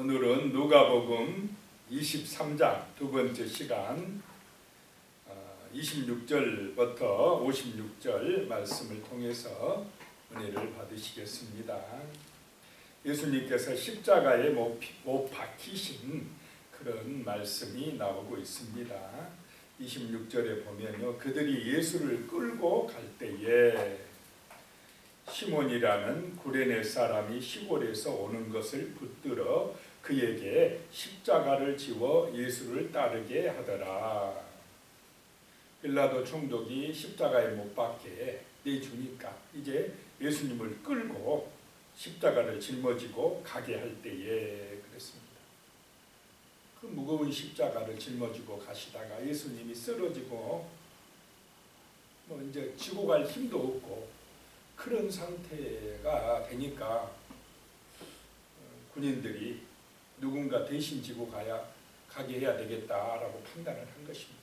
오늘은 누가복음 23장 두 번째 시간 26절부터 56절 말씀을 통해서 은혜를 받으시겠습니다. 예수님께서 십자가에 못 박히신 그런 말씀이 나오고 있습니다. 26절에 보면요, 그들이 예수를 끌고 갈 때에 시몬이라는 구레네 사람이 시골에서 오는 것을 붙들어 그에게 십자가를 지워 예수를 따르게 하더라. 빌라도 총독이 십자가에 못 박게 내주니까 이제 예수님을 끌고 십자가를 짊어지고 가게 할 때에 그랬습니다. 그 무거운 십자가를 짊어지고 가시다가 예수님이 쓰러지고 이제 지고 갈 힘도 없고 그런 상태가 되니까 군인들이 누군가 대신 지고 가게 해야 되겠다라고 판단을 한 것입니다.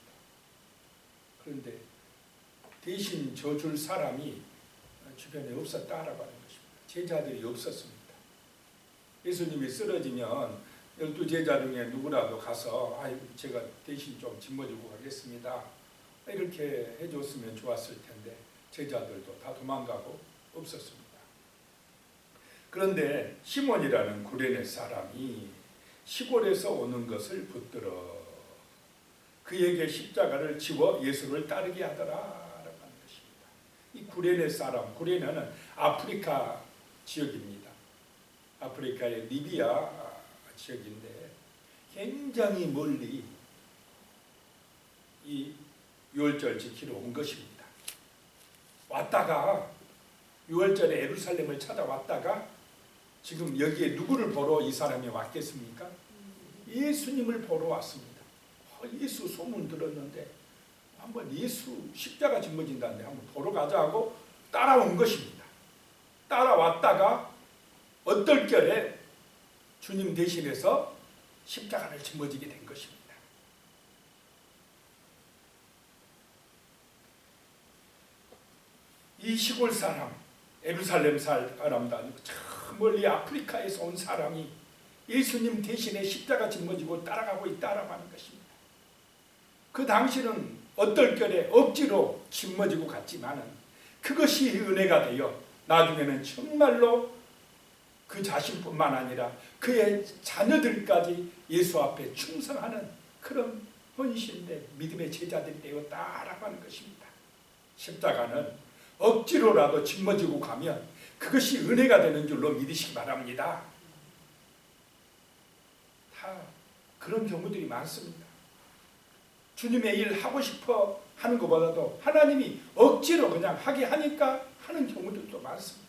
그런데 대신 져줄 사람이 주변에 없었다라고 하는 것입니다. 제자들이 없었습니다. 예수님이 쓰러지면 12제자 중에 누구라도 가서 제가 대신 좀 짊어지고 가겠습니다, 이렇게 해줬으면 좋았을 텐데 제자들도 다 도망가고 없었습니다. 그런데 시몬이라는 구레네 사람이 시골에서 오는 것을 붙들어 그에게 십자가를 지워 예수를 따르게 하더라라고 하는 것입니다. 이 구레네 사람, 구레네는 아프리카 지역입니다. 아프리카의 리비아 지역인데 굉장히 멀리 이 유월절 지키러 온 것입니다. 왔다가 6월절에 예루살렘을 찾아왔다가 지금 여기에 누구를 보러 이 사람이 왔겠습니까? 예수님을 보러 왔습니다. 예수 소문 들었는데 한번 예수 십자가 짊어진다는데 한번 보러 가자고 따라온 것입니다. 따라왔다가 어떨결에 주님 대신해서 십자가를 짊어지게 된 것입니다. 이 시골 사람, 예루살렘 사람도 아니고 저 멀리 아프리카에서 온 사람이 예수님 대신에 십자가 짊어지고 따라가고 있다라고 하는 것입니다. 그 당시는 어떨결에 억지로 짊어지고 갔지만은 그것이 은혜가 되어 나중에는 정말로 그 자신뿐만 아니라 그의 자녀들까지 예수 앞에 충성하는 그런 헌신된 믿음의 제자들이 되었다라고 하는 것입니다. 십자가는 억지로라도 짊어지고 가면 그것이 은혜가 되는 줄로 믿으시기 바랍니다. 다 그런 경우들이 많습니다. 주님의 일 하고 싶어 하는 것보다도 하나님이 억지로 그냥 하게 하니까 하는 경우들도 많습니다.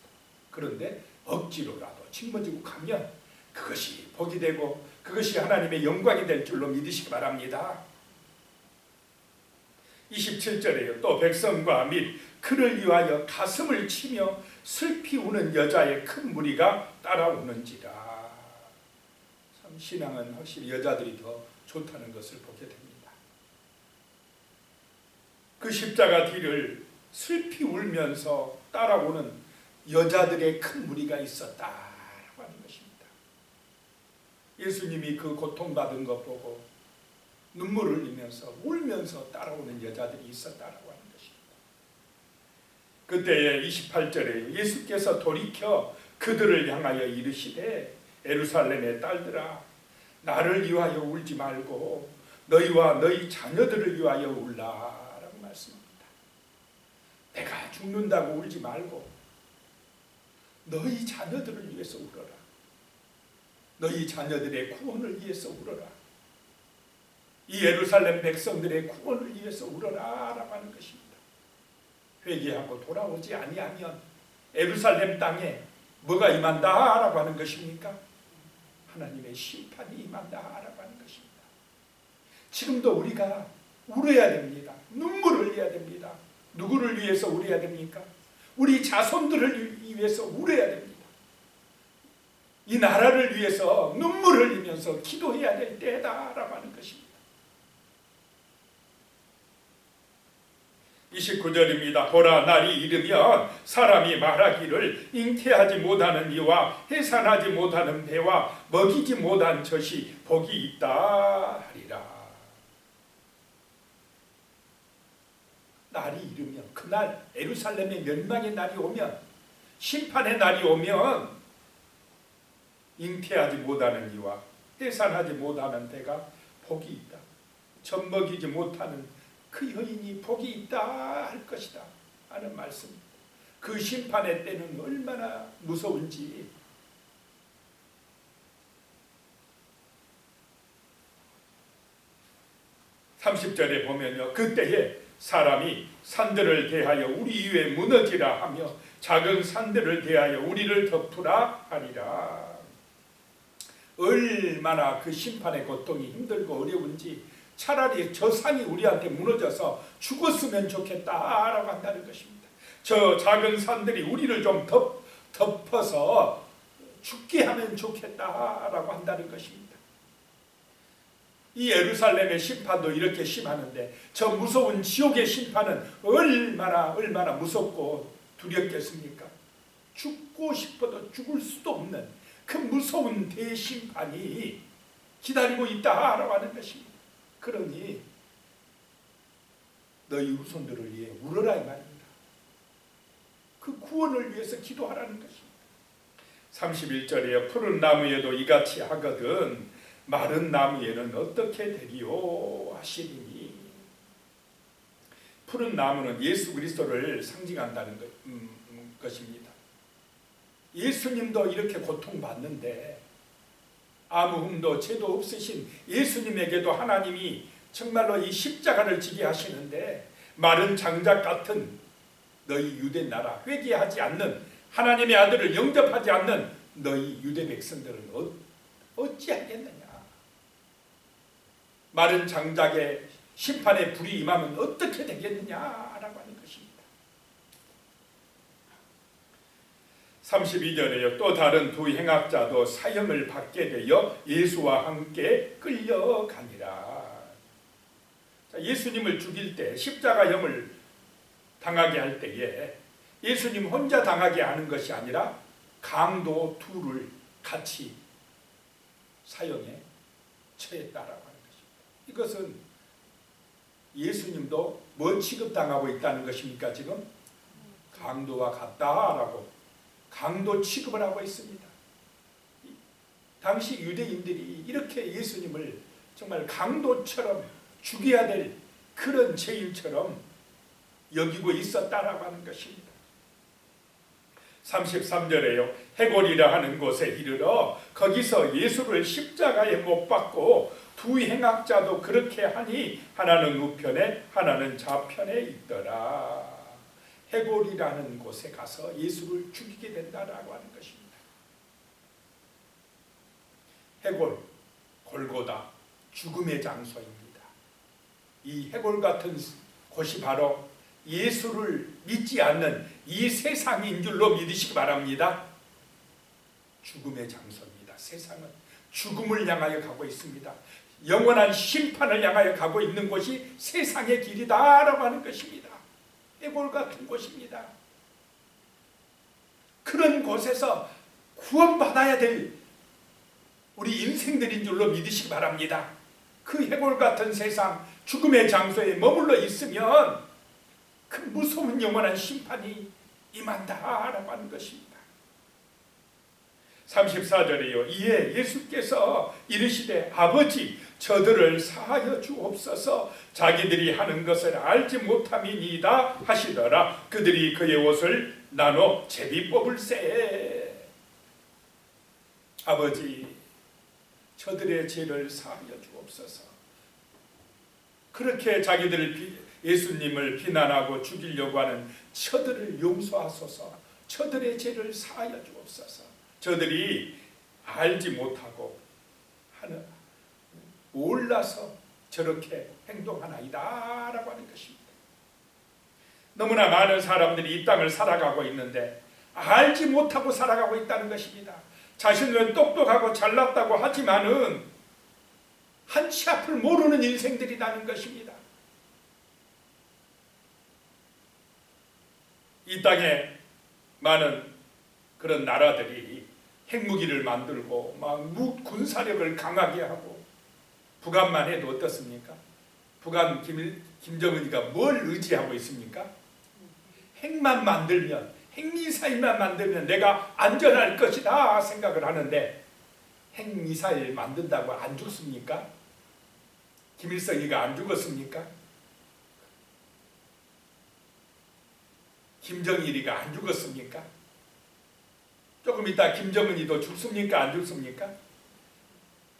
그런데 억지로라도 짊어지고 가면 그것이 복이 되고 그것이 하나님의 영광이 될 줄로 믿으시기 바랍니다. 27절에요. 또 백성과 및 그를 위하여 가슴을 치며 슬피 우는 여자의 큰 무리가 따라오는지라. 참 신앙은 확실히 여자들이 더 좋다는 것을 보게 됩니다. 그 십자가 뒤를 슬피 울면서 따라오는 여자들의 큰 무리가 있었다라고 하는 것입니다. 예수님이 그 고통받은 것 보고 눈물을 흘리면서 울면서 따라오는 여자들이 있었다라고 하는 것입니다. 그때에 28절에 예수께서 돌이켜 그들을 향하여 이르시되 예루살렘의 딸들아, 나를 위하여 울지 말고 너희와 너희 자녀들을 위하여 울라라고 말씀합니다. 내가 죽는다고 울지 말고 너희 자녀들을 위해서 울어라. 너희 자녀들의 구원을 위해서 울어라. 이 예루살렘 백성들의 구원을 위해서 울어라라고 하는 것입니다. 회개하고 돌아오지 아니하면 예루살렘 땅에 뭐가 임한다라고 하는 것입니까? 하나님의 심판이 임한다라고 하는 것입니다. 지금도 우리가 울어야 됩니다. 눈물을 흘려야 됩니다. 누구를 위해서 울어야 됩니까? 우리 자손들을 위해서 울어야 됩니다. 이 나라를 위해서 눈물을 흘리면서 기도해야 될 때다라고 하는 것입니다. 29절입니다. 보라, 날이 이르면 사람이 말하기를 잉태하지 못하는 이와 해산하지 못하는 배와 먹이지 못한 젖이 복이 있다 하리라. 날이 이르면, 그날 예루살렘의 멸망의 날이 오면, 심판의 날이 오면 잉태하지 못하는 이와 해산하지 못하는 배가 복이 있다. 젖 먹이지 못하는 그 여인이 복이 있다 할 것이다 하는 말씀입니다. 그 심판의 때는 얼마나 무서운지. (30절에) 보면요, 그때에 사람이 산들을 대하여 우리 위에 무너지라 하며 작은 산들을 대하여 우리를 덮으라 하리라. 얼마나 그 심판의 고통이 힘들고 어려운지, 차라리 저 산이 우리한테 무너져서 죽었으면 좋겠다라고 한다는 것입니다. 저 작은 산들이 우리를 좀 덮어서 죽게 하면 좋겠다라고 한다는 것입니다. 이 예루살렘의 심판도 이렇게 심하는데 저 무서운 지옥의 심판은 얼마나 무섭고 두렵겠습니까? 죽고 싶어도 죽을 수도 없는 그 무서운 대심판이 기다리고 있다라고 하는 것입니다. 그러니 너희 후손들을 위해 울어라 이 말입니다. 그 구원을 위해서 기도하라는 것입니다. 31절에 푸른 나무에도 이같이 하거든 마른 나무에는 어떻게 되리요 하시리니. 푸른 나무는 예수 그리스도를 상징한다는 것입니다. 예수님도 이렇게 고통받는데 아무 흠도 죄도 없으신 예수님에게도 하나님이 정말로 이 십자가를 지게 하시는데, 마른 장작 같은 너희 유대 나라, 회개하지 않는 하나님의 아들을 영접하지 않는 너희 유대 백성들은 어찌하겠느냐. 마른 장작에 심판의 불이 임하면 어떻게 되겠느냐라고 하는 것입니다. 32절에요. 또 다른 두 행악자도 사형을 받게 되어 예수와 함께 끌려가니라. 예수님을 죽일 때, 십자가형을 당하게 할 때에 예수님 혼자 당하게 하는 것이 아니라 강도 둘을 같이 사형에 처했다라고 하는 것입니다. 이것은 예수님도 뭐 취급당하고 있다는 것입니까? 지금 강도와 같다라고 강도 취급을 하고 있습니다. 당시 유대인들이 이렇게 예수님을 정말 강도처럼 죽여야 될 그런 죄인처럼 여기고 있었다라고 하는 것입니다. 33절에요. 해골이라 하는 곳에 이르러 거기서 예수를 십자가에 못 박고 두 행악자도 그렇게 하니 하나는 우편에 하나는 좌편에 있더라. 해골이라는 곳에 가서 예수를 죽이게 된다라고 하는 것입니다. 해골, 골고다, 죽음의 장소입니다. 이 해골 같은 곳이 바로 예수를 믿지 않는 이 세상인 줄로 믿으시기 바랍니다. 죽음의 장소입니다. 세상은 죽음을 향하여 가고 있습니다. 영원한 심판을 향하여 가고 있는 곳이 세상의 길이다라고 하는 것입니다. 해골 같은 곳입니다. 그런 곳에서 구원받아야 될 우리 인생들인 줄로 믿으시기 바랍니다. 그 해골 같은 세상, 죽음의 장소에 머물러 있으면 그 무서운 영원한 심판이 임한다라고 하는 것입니다. 34절에요. 이에 예수께서 이르시되 아버지 저들을 사하여 주옵소서 자기들이 하는 것을 알지 못함이니이다 하시더라. 그들이 그의 옷을 나눠 제비 뽑을세. 아버지 저들의 죄를 사하여 주옵소서. 그렇게 자기들을 예수님을 비난하고 죽이려고 하는 저들을 용서하소서. 저들의 죄를 사하여 주옵소서. 저들이 알지 못하고 하는 몰라서 저렇게 행동하나이다 라고 하는 것입니다. 너무나 많은 사람들이 이 땅을 살아가고 있는데 알지 못하고 살아가고 있다는 것입니다. 자신은 똑똑하고 잘났다고 하지만은 한치 앞을 모르는 인생들이라는 것입니다. 이 땅에 많은 그런 나라들이 핵무기를 만들고 막 군사력을 강하게 하고, 북한만 해도 어떻습니까? 북한 김정은이가 뭘 의지하고 있습니까? 핵만 만들면, 핵미사일만 만들면 내가 안전할 것이다 생각을 하는데, 핵미사일 만든다고 안 죽습니까? 김일성이가 안 죽었습니까? 김정일이가 안 죽었습니까? 조금 이따 김정은이도 죽습니까? 안 죽습니까?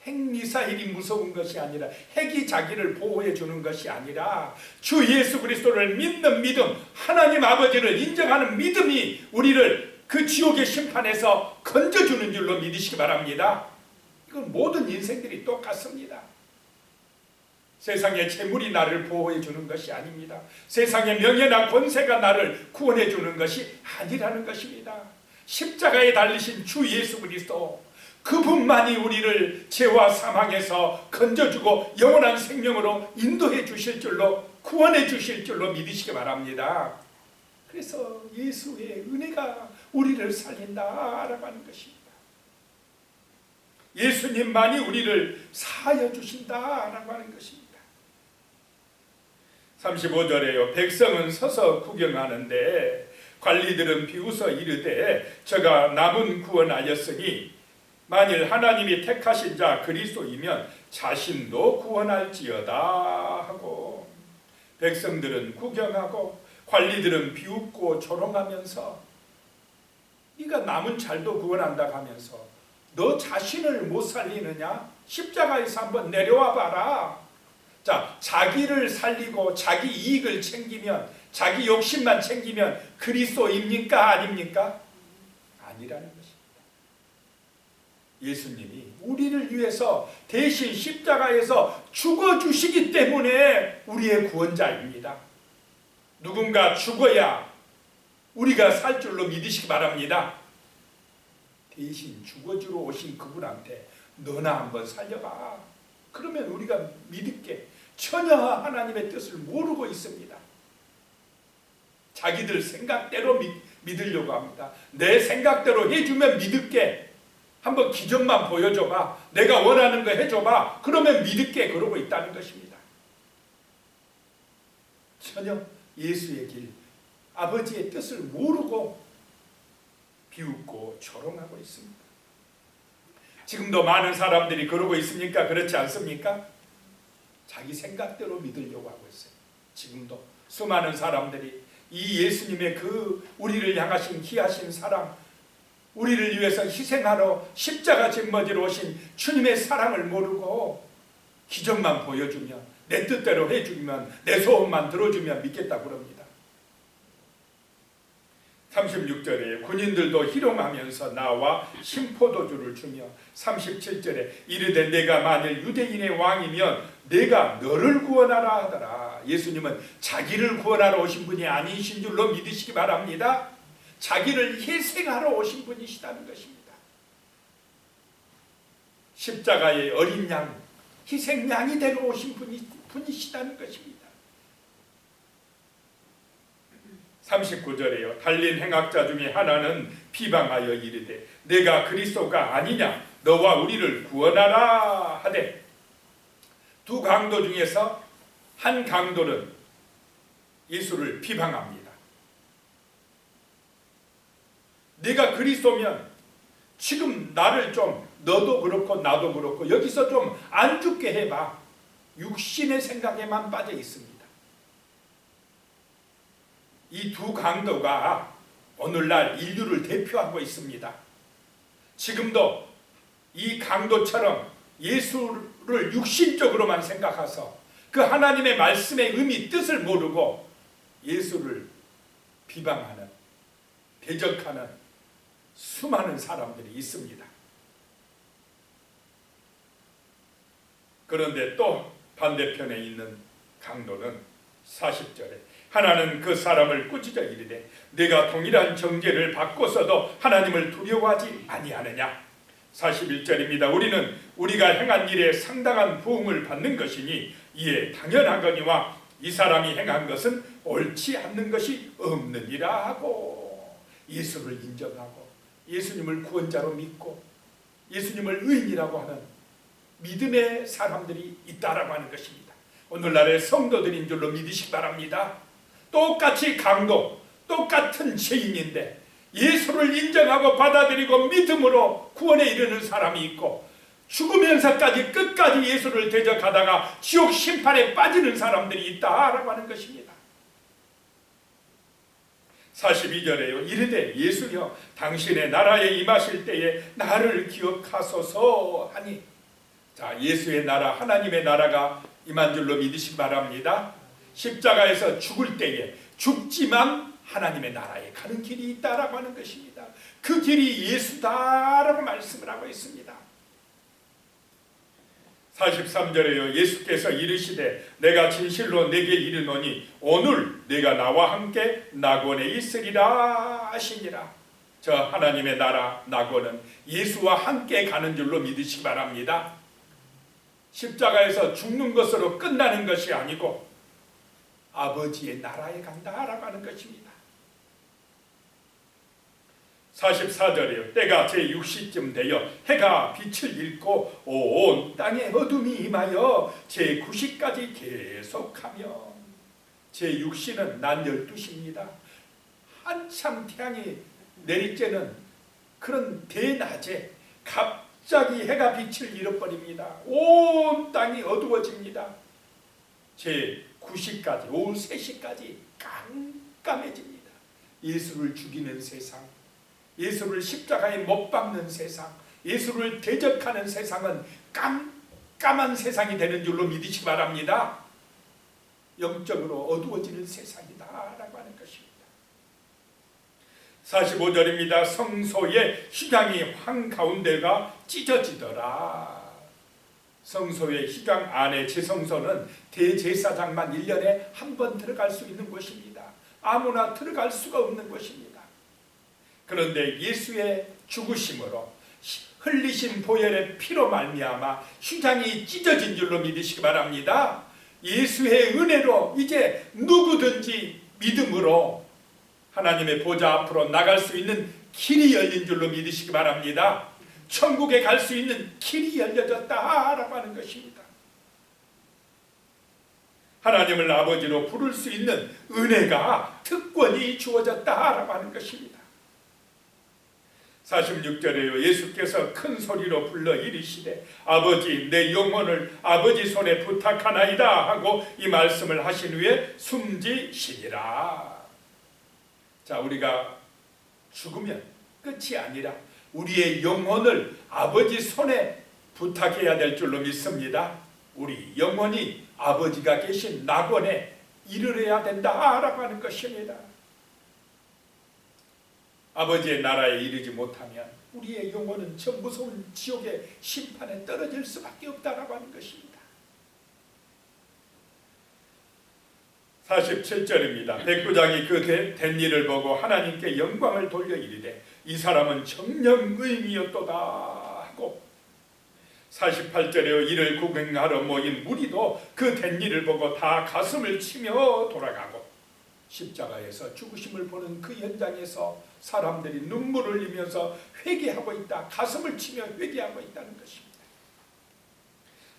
핵미사일이 무서운 것이 아니라, 핵이 자기를 보호해 주는 것이 아니라, 주 예수 그리스도를 믿는 믿음, 하나님 아버지를 인정하는 믿음이 우리를 그 지옥의 심판에서 건져주는 줄로 믿으시기 바랍니다. 이건 모든 인생들이 똑같습니다. 세상의 재물이 나를 보호해 주는 것이 아닙니다. 세상의 명예나 권세가 나를 구원해 주는 것이 아니라는 것입니다. 십자가에 달리신 주 예수 그리스도, 그분만이 우리를 죄와 사망에서 건져주고 영원한 생명으로 인도해 주실 줄로, 구원해 주실 줄로 믿으시기 바랍니다. 그래서 예수의 은혜가 우리를 살린다라고 하는 것입니다. 예수님만이 우리를 사하여 주신다라고 하는 것입니다. 35절에요. 백성은 서서 구경하는데 관리들은 비웃어 이르되 저가 남은 구원하였으니 만일 하나님이 택하신 자 그리스도이면 자신도 구원할지어다 하고, 백성들은 구경하고 관리들은 비웃고 조롱하면서, 네가 남은 잘도 구원한다 하면서 너 자신을 못 살리느냐? 십자가에서 한번 내려와 봐라. 자, 자기를 살리고 자기 이익을 챙기면, 자기 욕심만 챙기면 그리스도입니까? 아닙니까? 아니라는 것입니다. 예수님이 우리를 위해서 대신 십자가에서 죽어주시기 때문에 우리의 구원자입니다. 누군가 죽어야 우리가 살 줄로 믿으시기 바랍니다. 대신 죽어주러 오신 그분한테 너나 한번 살려봐. 그러면 우리가 믿을게. 전혀 하나님의 뜻을 모르고 있습니다. 자기들 생각대로 믿으려고 합니다. 내 생각대로 해주면 믿을게. 한번 기적만 보여줘봐. 내가 원하는 거 해줘봐. 그러면 믿을게. 그러고 있다는 것입니다. 전혀 예수의 길, 아버지의 뜻을 모르고 비웃고 조롱하고 있습니다. 지금도 많은 사람들이 그러고 있습니까? 그렇지 않습니까? 자기 생각대로 믿으려고 하고 있어요. 지금도 수많은 사람들이 이 예수님의 그 우리를 향하신 귀하신 사랑, 우리를 위해서 희생하러 십자가 짊어지러 오신 주님의 사랑을 모르고 기적만 보여주면, 내 뜻대로 해주면, 내 소원만 들어주면 믿겠다고 그럽니다. 36절에 군인들도 희롱하면서 나와 신포도주를 주며, 37절에 이르되 내가 만일 유대인의 왕이면 내가 너를 구원하라 하더라. 예수님은 자기를 구원하러 오신 분이 아니신 줄로 믿으시기 바랍니다. 자기를 희생하러 오신 분이시다는 것입니다. 십자가의 어린 양, 희생양이 되러 오신 분이시다는 것입니다. 39절에요. 달린 행악자 중에 하나는 비방하여 이르되 내가 그리스도가 아니냐 너와 우리를 구원하라 하되, 두 강도 중에서 한 강도는 예수를 비방합니다. 네가 그리스도면 지금 나를 좀, 너도 그렇고 나도 그렇고 여기서 좀 안 죽게 해봐. 육신의 생각에만 빠져 있습니다. 이 두 강도가 오늘날 인류를 대표하고 있습니다. 지금도 이 강도처럼 예수를 육신적으로만 생각해서 그 하나님의 말씀의 의미, 뜻을 모르고 예수를 비방하는, 대적하는 수많은 사람들이 있습니다. 그런데 또 반대편에 있는 강도는 40절에 하나는 그 사람을 꾸짖어 이르되 내가 동일한 정죄를 받고서도 하나님을 두려워하지 아니하느냐. 41절입니다. 우리는 우리가 행한 일에 상당한 부응을 받는 것이니 이에 당연하거니와 이 사람이 행한 것은 옳지 않는 것이 없느니라 하고 예수를 인정하고 예수님을 구원자로 믿고 예수님을 의인이라고 하는 믿음의 사람들이 있다라고 하는 것입니다. 오늘날의 성도들인 줄로 믿으시기 바랍니다. 똑같이 강도, 똑같은 죄인인데 예수를 인정하고 받아들이고 믿음으로 구원에 이르는 사람이 있고 죽으면서까지 끝까지 예수를 대적하다가 지옥 심판에 빠지는 사람들이 있다라고 하는 것입니다. 42절에요. 이르되 예수여 당신의 나라에 임하실 때에 나를 기억하소서 하니, 자, 예수의 나라, 하나님의 나라가 임한 줄로 믿으시기 바랍니다. 십자가에서 죽을 때에 죽지만 하나님의 나라에 가는 길이 있다라고 하는 것입니다. 그 길이 예수다라고 말씀을 하고 있습니다. 43절에요. 예수께서 이르시되 내가 진실로 내게 이르노니 오늘 내가 나와 함께 낙원에 있으리라 하시니라. 저 하나님의 나라 낙원은 예수와 함께 가는 줄로 믿으시기 바랍니다. 십자가에서 죽는 것으로 끝나는 것이 아니고 아버지의 나라에 간다라고 하는 것입니다. 44절이요. 때가 제6시쯤 되어 해가 빛을 잃고 온 땅에 어둠이 임하여 제9시까지 계속하며, 제6시는 낮 12시입니다. 한참 태양이 내리쬐는 그런 대낮에 갑자기 해가 빛을 잃어버립니다. 온 땅이 어두워집니다. 제9시까지, 오후 3시까지 깜깜해집니다. 예수를 죽이는 세상, 예수를 십자가에 못 박는 세상, 예수를 대적하는 세상은 깜깜한 세상이 되는 줄로 믿으시기 바랍니다. 영적으로 어두워지는 세상이다 라고 하는 것입니다. 45절입니다. 성소의 휘장이 한가운데가 찢어지더라. 성소의 휘장 안에 제성소는 대제사장만 1년에 한 번 들어갈 수 있는 곳입니다. 아무나 들어갈 수가 없는 곳입니다. 그런데 예수의 죽으심으로 흘리신 보혈의 피로 말미암아 휘장이 찢어진 줄로 믿으시기 바랍니다. 예수의 은혜로 이제 누구든지 믿음으로 하나님의 보좌 앞으로 나갈 수 있는 길이 열린 줄로 믿으시기 바랍니다. 천국에 갈 수 있는 길이 열려졌다라고 하는 것입니다. 하나님을 아버지로 부를 수 있는 은혜가, 특권이 주어졌다라고 하는 것입니다. 46절에요. 예수께서 큰 소리로 불러 이르시되 아버지 내 영혼을 아버지 손에 부탁하나이다 하고 이 말씀을 하신 후에 숨지시니라. 자, 우리가 죽으면 끝이 아니라 우리의 영혼을 아버지 손에 부탁해야 될 줄로 믿습니다. 우리 영혼이 아버지가 계신 낙원에 이르러야 된다라고 하는 것입니다. 아버지의 나라에 이르지 못하면 우리의 영혼은 저 무서운 지옥의 심판에 떨어질 수밖에 없다라고 하는 것입니다. 47절입니다. 백부장이 그 된 일을 보고 하나님께 영광을 돌려 이르되 이 사람은 정녕 의인이었도다 하고, 48절에 이를 구경하러 모인 무리도 그 된 일을 보고 다 가슴을 치며 돌아가고, 십자가에서 죽으심을 보는 그 현장에서 사람들이 눈물을 흘리면서 회개하고 있다, 가슴을 치며 회개하고 있다는 것입니다.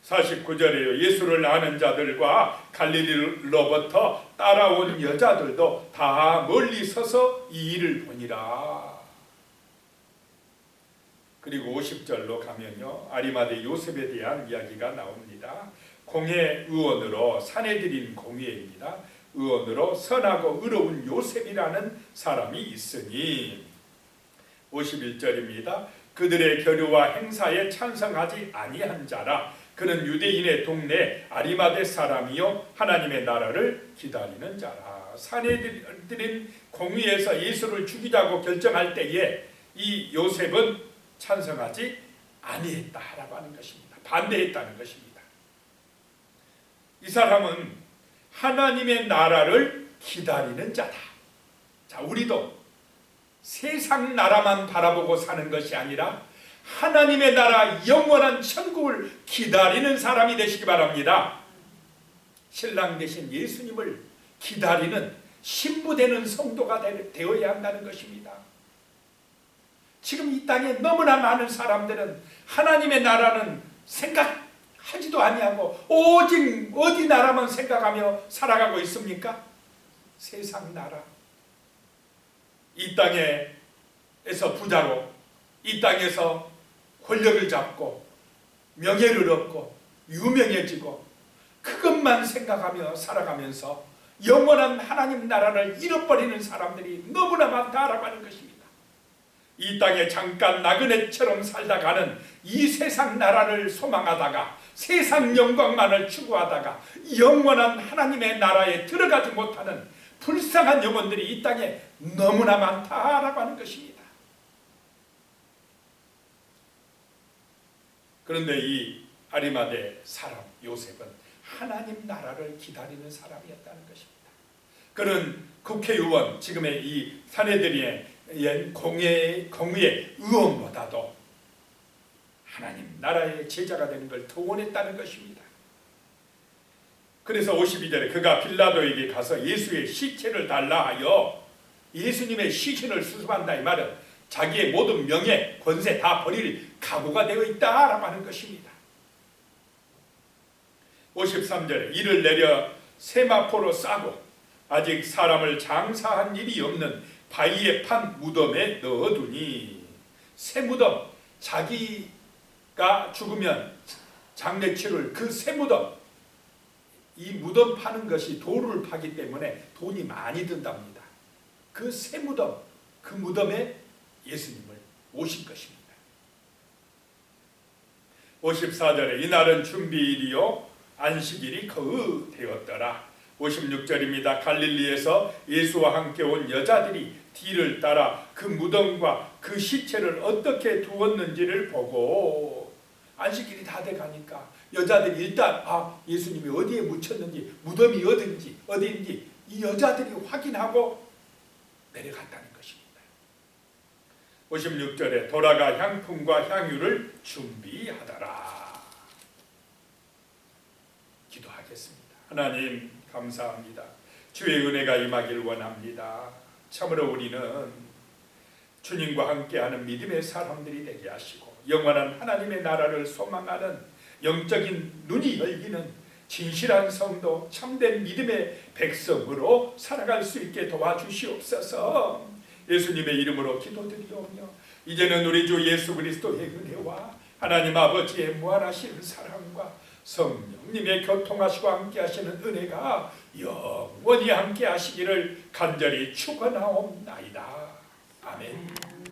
49절에요. 예수를 아는 자들과 갈릴리로부터 따라온 여자들도 다 멀리 서서 이 일을 보니라. 그리고 50절로 가면요, 아리마대 요셉에 대한 이야기가 나옵니다. 공회 의원으로, 사내들인 공회입니다. 의원으로 선하고 의로운 요셉이라는 사람이 있으니, 51절입니다. 그들의 결유와 행사에 찬성하지 아니한 자라. 그는 유대인의 동네 아리마대 사람이요 하나님의 나라를 기다리는 자라. 사내들인 공의에서 예수를 죽이자고 결정할 때에 이 요셉은 찬성하지 아니했다라고 하는 것입니다. 반대했다는 것입니다. 이 사람은 하나님의 나라를 기다리는 자다. 자, 우리도 세상 나라만 바라보고 사는 것이 아니라 하나님의 나라 영원한 천국을 기다리는 사람이 되시기 바랍니다. 신랑 되신 예수님을 기다리는 신부되는 성도가 되어야 한다는 것입니다. 지금 이 땅에 너무나 많은 사람들은 하나님의 나라는 생각하지도 아니하고 오직 어디 나라만 생각하며 살아가고 있습니까? 세상 나라. 이 땅에서 부자로, 이 땅에서 권력을 잡고 명예를 얻고 유명해지고 그것만 생각하며 살아가면서 영원한 하나님 나라를 잃어버리는 사람들이 너무나 많다라고 하는 것입니다. 이 땅에 잠깐 나그네처럼 살다가는 이 세상 나라를 소망하다가 세상 영광만을 추구하다가 영원한 하나님의 나라에 들어가지 못하는 불쌍한 영혼들이 이 땅에 너무나 많다라고 하는 것입니다. 그런데 이 아리마대 사람 요셉은 하나님 나라를 기다리는 사람이었다는 것입니다. 그는 국회의원, 지금의 이 사내들의 공의의 의원보다도 하나님 나라의 제자가 되는 걸 더 원했다는 것입니다. 그래서 52절에 그가 빌라도에게 가서 예수의 시체를 달라 하여 예수님의 시신을 수습한다 이 말은 자기의 모든 명예, 권세 다 버릴 각오가 되어 있다라고 하는 것입니다. 53절에 이를 내려 세마포로 싸고 아직 사람을 장사한 일이 없는 바위에 판 무덤에 넣어두니, 새 무덤, 자기가 죽으면 장례 치를 그 새 무덤, 이 무덤 파는 것이 돌을 파기 때문에 돈이 많이 든답니다. 그 새 무덤, 그 무덤에 예수님을 모신 것입니다. 54절에 이날은 준비일이요 안식일이 거의 되었더라. 56절입니다. 갈릴리에서 예수와 함께 온 여자들이 뒤를 따라 그 무덤과 그 시체를 어떻게 두었는지를 보고, 안식일이 다 돼가니까 여자들이 일단 예수님이 어디에 묻혔는지, 무덤이 어디인지 이 여자들이 확인하고 내려갔다는 것입니다. 56절에 돌아가 향품과 향유를 준비하더라. 기도하겠습니다. 하나님 감사합니다. 주의 은혜가 임하길 원합니다. 참으로 우리는 주님과 함께하는 믿음의 사람들이 되게 하시고 영원한 하나님의 나라를 소망하는 영적인 눈이 열리는 진실한 성도, 참된 믿음의 백성으로 살아갈 수 있게 도와주시옵소서. 예수님의 이름으로 기도드리오며 이제는 우리 주 예수 그리스도의 은혜와 하나님 아버지의 무한하신 사랑과 성령님의 교통하시고 함께 하시는 은혜가 영원히 함께 하시기를 간절히 축원하옵나이다. 아멘.